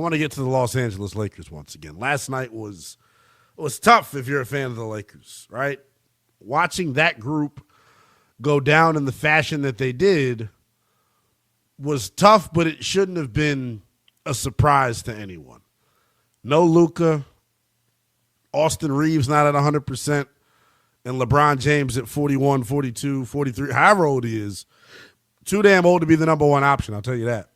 I want to get to the Los Angeles Lakers once again. Last night was tough if you're a fan of the Lakers, right? Watching that group go down in the fashion that they did was tough, but it shouldn't have been a surprise to anyone. No Luka, Austin Reeves not at 100%, and LeBron James at 41, 42, 43, however old he is, too damn old to be the number one option, I'll tell you that.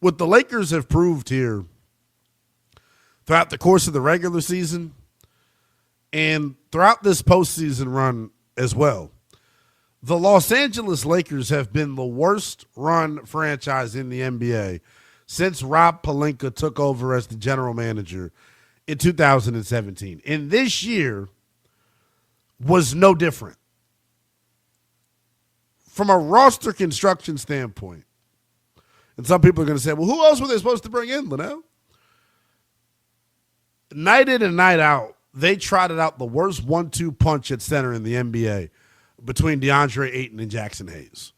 What the Lakers have proved here throughout the course of the regular season and throughout this postseason run as well, the Los Angeles Lakers have been the worst run franchise in the NBA since Rob Pelinka took over as the general manager in 2017. And this year was no different. From a roster construction standpoint, and some people are going to say, well, who else were they supposed to bring in, Lynnell? Night in and night out, they trotted out the worst 1-2 punch at center in the NBA between DeAndre Ayton and Jackson Hayes.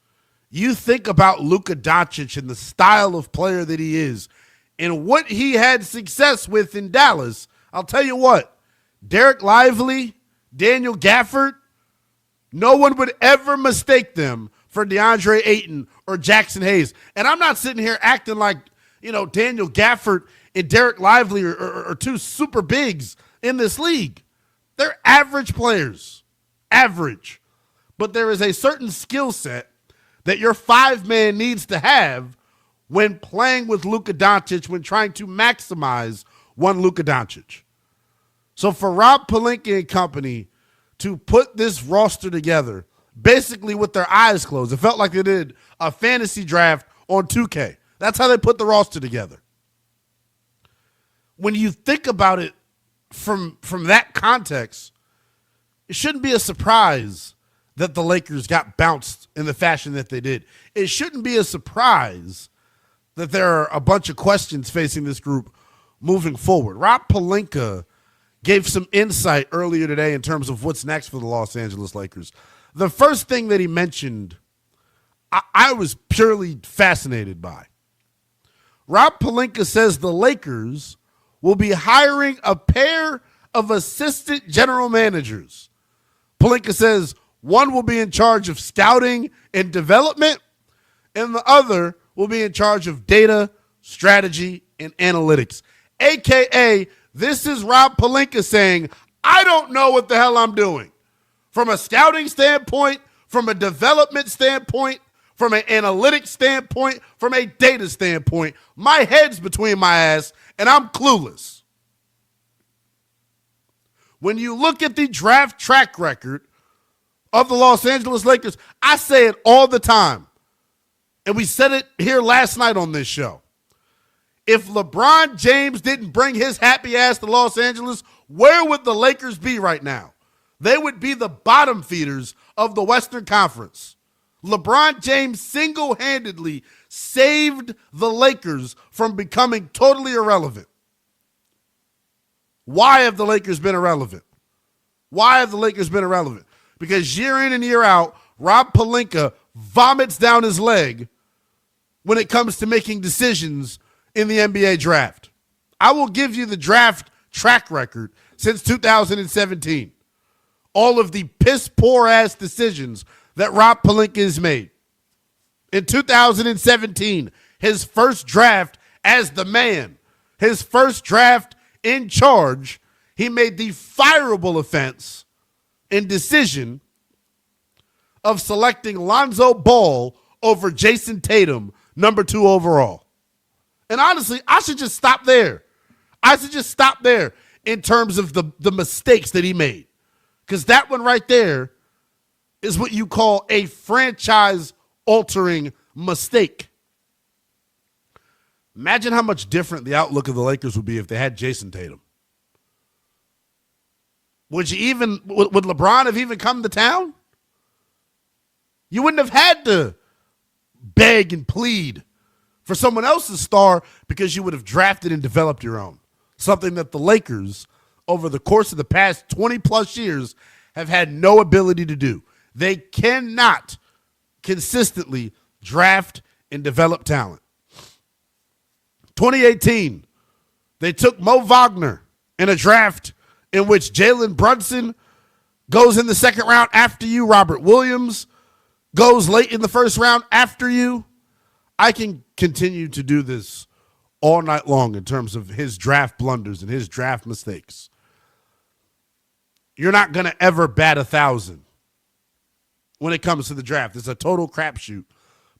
You think about Luka Doncic and the style of player that he is and what he had success with in Dallas. I'll tell you what, Derek Lively, Daniel Gafford, no one would ever mistake them for DeAndre Ayton or Jackson Hayes. And I'm not sitting here acting like, Daniel Gafford and Derek Lively are two super bigs in this league. They're average players. Average. But there is a certain skill set that your five-man needs to have when playing with Luka Doncic, when trying to maximize one Luka Doncic. So for Rob Pelinka and company to put this roster together, basically with their eyes closed, it felt like they did a fantasy draft on 2K. That's how they put the roster together. When you think about it from that context, it shouldn't be a surprise that the Lakers got bounced in the fashion that they did. It shouldn't be a surprise that there are a bunch of questions facing this group moving forward. Rob Pelinka gave some insight earlier today in terms of what's next for the Los Angeles Lakers. The first thing that he mentioned, I was purely fascinated by. Rob Pelinka says the Lakers will be hiring a pair of assistant general managers. Pelinka says one will be in charge of scouting and development, and the other will be in charge of data, strategy, and analytics. AKA, this is Rob Pelinka saying, I don't know what the hell I'm doing. From a scouting standpoint, from a development standpoint, from an analytics standpoint, from a data standpoint, my head's between my ass, and I'm clueless. When you look at the draft track record of the Los Angeles Lakers, I say it all the time, and we said it here last night on this show. If LeBron James didn't bring his happy ass to Los Angeles, where would the Lakers be right now? They would be the bottom feeders of the Western Conference. LeBron James single-handedly saved the Lakers from becoming totally irrelevant. Why have the Lakers been irrelevant? Why have the Lakers been irrelevant? Because year in and year out, Rob Pelinka vomits down his leg when it comes to making decisions in the NBA draft. I will give you the draft track record since 2017. All of the piss-poor ass decisions that Rob Pelinka has made. In 2017, his first draft as the man, his first draft in charge, he made the fireable offense and decision of selecting Lonzo Ball over Jason Tatum, number 2 overall. And honestly, I should just stop there. I should just stop there in terms of the mistakes that he made. Because that one right there is what you call a franchise-altering mistake. Imagine how much different the outlook of the Lakers would be if they had Jason Tatum. Would LeBron have even come to town? You wouldn't have had to beg and plead for someone else's star because you would have drafted and developed your own. Something that the Lakers, over the course of the past 20-plus years, have had no ability to do. They cannot consistently draft and develop talent. 2018, they took Mo Wagner in a draft in which Jalen Brunson goes in the second round after you. Robert Williams goes late in the first round after you. I can continue to do this all night long in terms of his draft blunders and his draft mistakes. You're not going to ever bat 1,000 when it comes to the draft. It's a total crapshoot.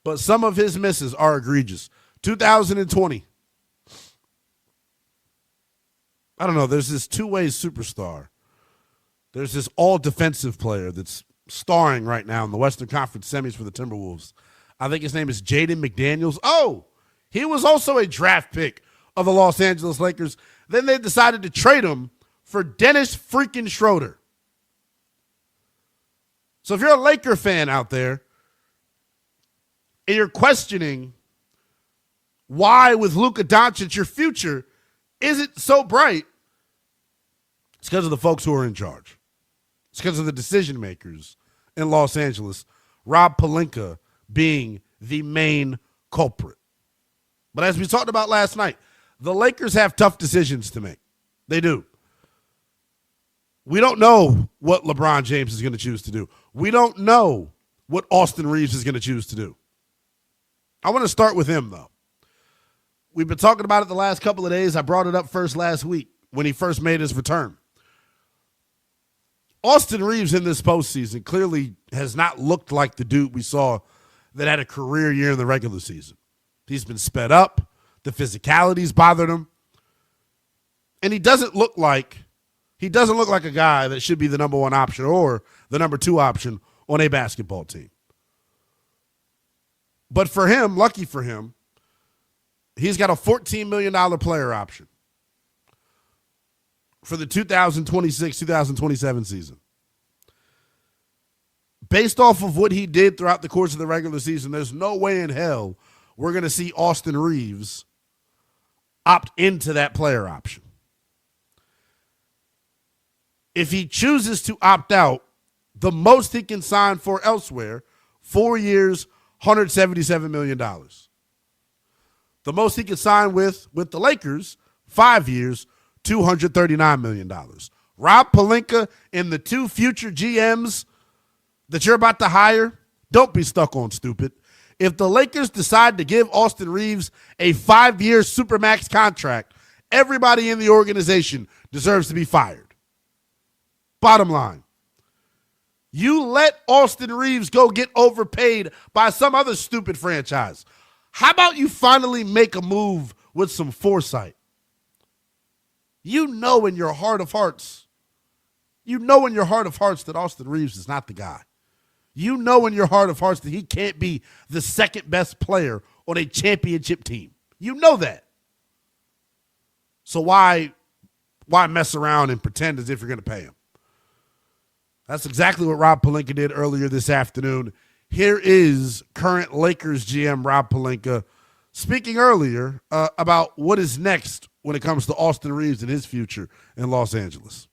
But some of his misses are egregious. 2020. I don't know. There's this two-way superstar. There's this all-defensive player that's starring right now in the Western Conference semis for the Timberwolves. I think his name is Jaden McDaniels. Oh, he was also a draft pick of the Los Angeles Lakers. Then they decided to trade him for Dennis freaking Schroeder. So if you're a Laker fan out there and you're questioning why with Luka Doncic your future isn't so bright, it's because of the folks who are in charge. It's because of the decision makers in Los Angeles, Rob Pelinka being the main culprit. But as we talked about last night, the Lakers have tough decisions to make. They do. We don't know what LeBron James is going to choose to do. We don't know what Austin Reeves is going to choose to do. I want to start with him, though. We've been talking about it the last couple of days. I brought it up first last week when he first made his return. Austin Reeves in this postseason clearly has not looked like the dude we saw that had a career year in the regular season. He's been sped up. The physicality's bothered him. And he doesn't look like a guy that should be the number one option or the number two option on a basketball team. But for him, lucky for him, he's got a $14 million player option for the 2026-2027 season. Based off of what he did throughout the course of the regular season, there's no way in hell we're going to see Austin Reeves opt into that player option. If he chooses to opt out, the most he can sign for elsewhere, 4 years, $177 million. The most he can sign with the Lakers, 5 years, $239 million. Rob Pelinka and the two future GMs that you're about to hire, don't be stuck on stupid. If the Lakers decide to give Austin Reeves a 5-year Supermax contract, everybody in the organization deserves to be fired. Bottom line. You let Austin Reeves go get overpaid by some other stupid franchise. How about you finally make a move with some foresight? You know in your heart of hearts that Austin Reeves is not the guy. You know in your heart of hearts that he can't be the second best player on a championship team. You know that. So why mess around and pretend as if you're going to pay him? That's exactly what Rob Pelinka did earlier this afternoon. Here is current Lakers GM Rob Pelinka speaking earlier about what is next when it comes to Austin Reeves and his future in Los Angeles.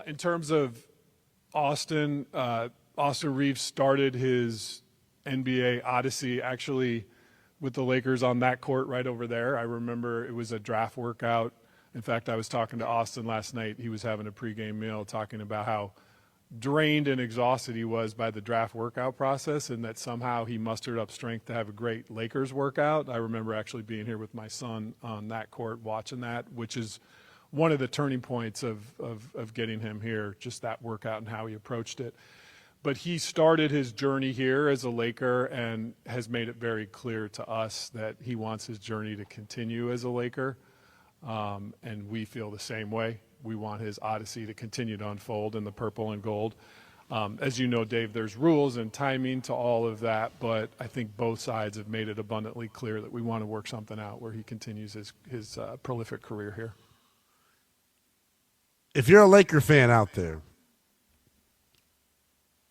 In terms of Austin Reeves started his NBA odyssey actually with the Lakers on that court right over there. I remember it was a draft workout. In fact, I was talking to Austin last night. He was having a pregame meal talking about how drained and exhausted he was by the draft workout process and that somehow he mustered up strength to have a great Lakers workout. I remember actually being here with my son on that court watching that, which is one of the turning points of getting him here, just that workout and how he approached it. But he started his journey here as a Laker and has made it very clear to us that he wants his journey to continue as a Laker. And we feel the same way. We want his odyssey to continue to unfold in the purple and gold. As you know, Dave, there's rules and timing to all of that, but I think both sides have made it abundantly clear that we want to work something out where he continues his prolific career here. If you're a Laker fan out there,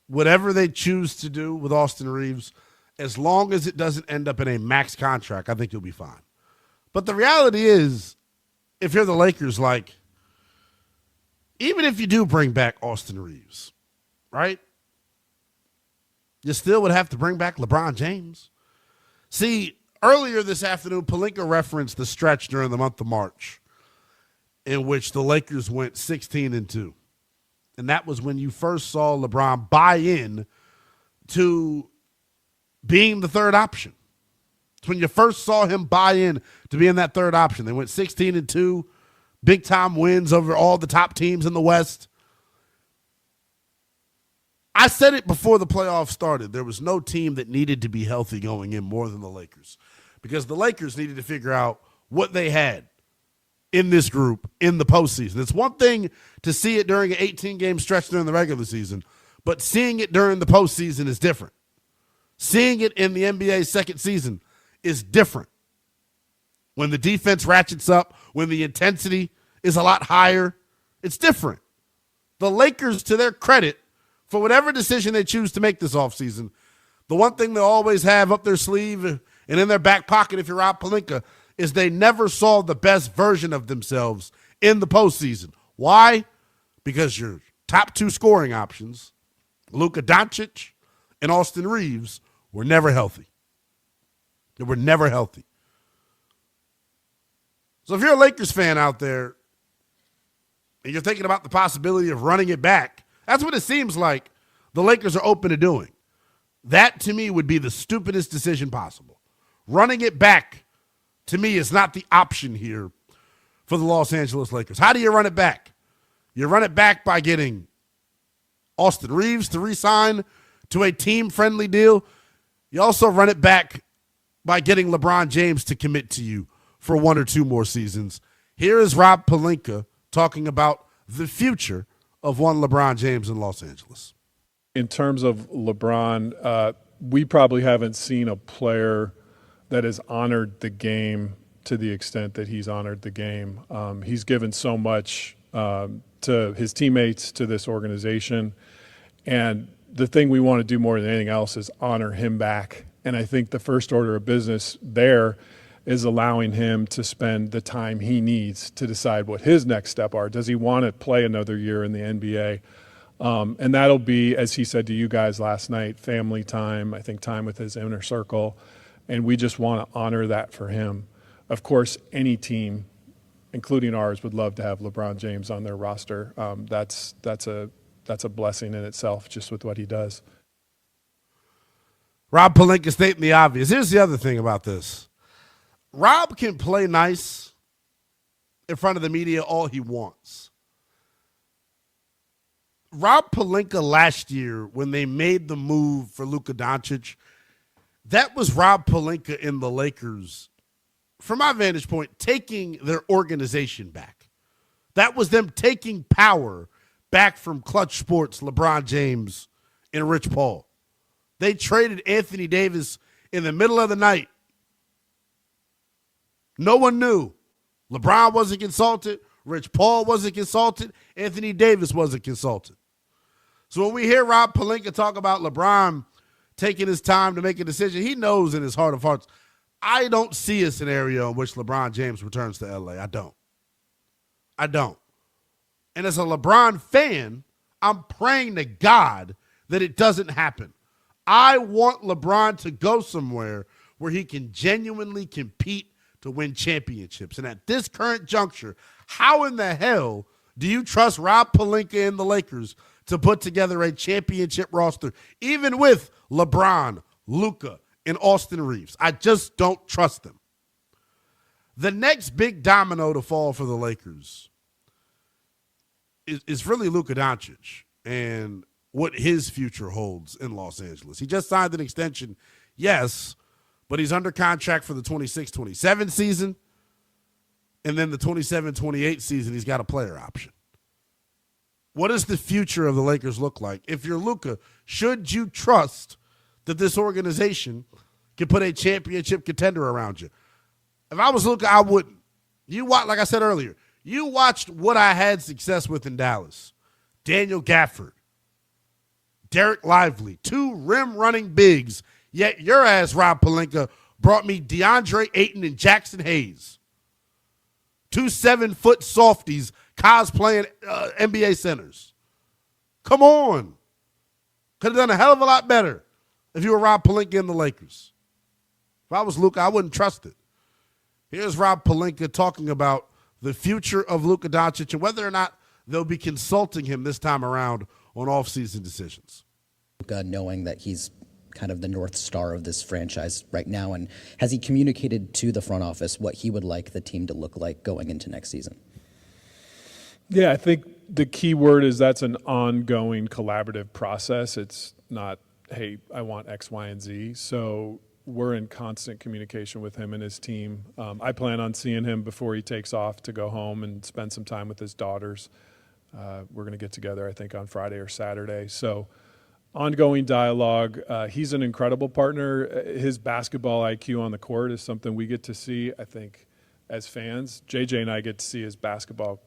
whatever they choose to do with Austin Reeves, as long as it doesn't end up in a max contract, I think you'll be fine. But the reality is, if you're the Lakers, like, even if you do bring back Austin Reeves, right, you still would have to bring back LeBron James. See, Earlier this afternoon, Pelinka referenced the stretch during the month of March in which the Lakers went 16-2. And that was when you first saw LeBron buy in to being the third option. It's when you first saw him buy in to being that third option. They went 16-2, big-time wins over all the top teams in the West. I said it before the playoffs started. There was no team that needed to be healthy going in more than the Lakers, because the Lakers needed to figure out what they had in this group in the postseason. It's one thing to see it during an 18-game stretch during the regular season, but seeing it during the postseason is different. Seeing it in the NBA's second season is different. When the defense ratchets up, when the intensity is a lot higher, it's different. The Lakers, to their credit, for whatever decision they choose to make this offseason, the one thing they always have up their sleeve and in their back pocket, if you're Rob Pelinka, is they never saw the best version of themselves in the postseason. Why? Because your top two scoring options, Luka Doncic and Austin Reeves, were never healthy. They were never healthy. So if you're a Lakers fan out there and you're thinking about the possibility of running it back, that's what it seems like the Lakers are open to doing. That, to me, would be the stupidest decision possible. Running it back, to me, is not the option here for the Los Angeles Lakers. How do you run it back? You run it back by getting Austin Reeves to re-sign to a team-friendly deal. You also run it back by getting LeBron James to commit to you for 1 or 2 more seasons. Here is Rob Pelinka talking about the future of one LeBron James in Los Angeles. In terms of LeBron, we probably haven't seen a player that has honored the game to the extent that he's honored the game. He's given so much to his teammates, to this organization. And the thing we want to do more than anything else is honor him back. And I think the first order of business there is allowing him to spend the time he needs to decide what his next step are. Does he want to play another year in the NBA? And that'll be, as he said to you guys last night, family time, I think time with his inner circle. And we just want to honor that for him. Of course, any team, including ours, would love to have LeBron James on their roster. That's a blessing in itself, just with what he does. Rob Pelinka stating the obvious. Here's the other thing about this. Rob can play nice in front of the media all he wants. Rob Pelinka last year, when they made the move for Luka Doncic, that was Rob Pelinka in the Lakers, from my vantage point, taking their organization back. That was them taking power back from Clutch Sports, LeBron James, and Rich Paul. They traded Anthony Davis in the middle of the night. No one knew. LeBron wasn't consulted. Rich Paul wasn't consulted. Anthony Davis wasn't consulted. So when we hear Rob Pelinka talk about LeBron taking his time to make a decision, he knows in his heart of hearts, I don't see a scenario in which LeBron James returns to LA. I don't. And as a LeBron fan, I'm praying to God that it doesn't happen. I want LeBron to go somewhere where he can genuinely compete to win championships. And at this current juncture, how in the hell do you trust Rob Pelinka and the Lakers to put together a championship roster, even with LeBron, Luka, and Austin Reeves? I just don't trust them. The next big domino to fall for the Lakers is really Luka Doncic and what his future holds in Los Angeles. He just signed an extension, yes, but he's under contract for the 26-27 season, and then the 27-28 season, he's got a player option. What does the future of the Lakers look like? If you're Luka, should you trust that this organization can put a championship contender around you? If I was Luka, I wouldn't. You watch, like I said earlier, you watched what I had success with in Dallas. Daniel Gafford, Derek Lively, 2 rim-running bigs, yet your ass, Rob Pelinka, brought me DeAndre Ayton and Jackson Hayes. 2 7-foot softies cosplaying NBA centers. Come on. Could have done a hell of a lot better if you were Rob Pelinka in the Lakers. If I was Luka, I wouldn't trust it. Here's Rob Pelinka talking about the future of Luka Doncic and whether or not they'll be consulting him this time around on offseason decisions. Luka, knowing that he's kind of the North Star of this franchise right now, and has he communicated to the front office what he would like the team to look like going into next season? Yeah, I think the key word is that's an ongoing collaborative process. It's not, hey, I want X, Y, and Z. So we're in constant communication with him and his team. I plan on seeing him before he takes off to go home and spend some time with his daughters. We're going to get together, I think, on Friday or Saturday. So ongoing dialogue. He's an incredible partner. His basketball IQ on the court is something we get to see, I think, as fans. JJ and I get to see his basketball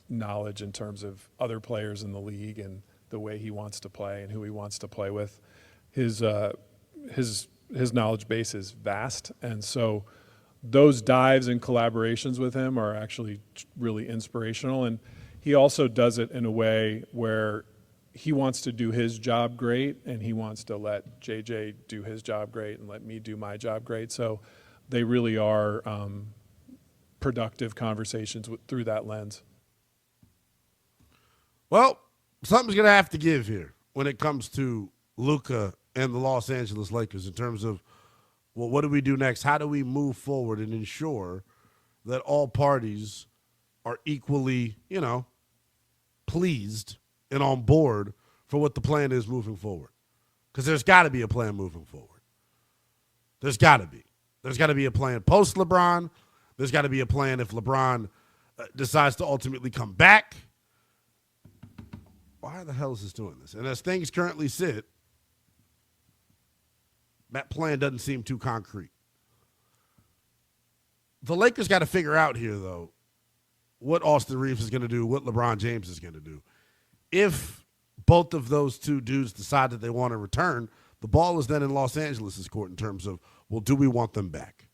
knowledge in terms of other players in the league and the way he wants to play and who he wants to play with. His knowledge base is vast, and so those dives and collaborations with him are actually really inspirational. And he also does it in a way where he wants to do his job great, and he wants to let JJ do his job great and let me do my job great. So they really are productive conversations through that lens. Well, something's going to have to give here when it comes to Luka and the Los Angeles Lakers in terms of, well, what do we do next? How do we move forward and ensure that all parties are equally, pleased and on board for what the plan is moving forward? Because there's got to be a plan moving forward. There's got to be. There's got to be a plan post-LeBron. There's got to be a plan if LeBron decides to ultimately come back. Why the hell is this doing this? And as things currently sit, that plan doesn't seem too concrete. The Lakers got to figure out here, though, what Austin Reeves is going to do, what LeBron James is going to do. If both of those two dudes decide that they want to return, the ball is then in Los Angeles' court in terms of, well, do we want them back?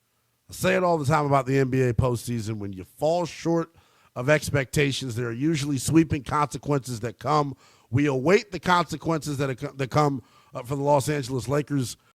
I say it all the time about the NBA postseason. When you fall short of expectations, there are usually sweeping consequences that come. We await the consequences that come for the Los Angeles Lakers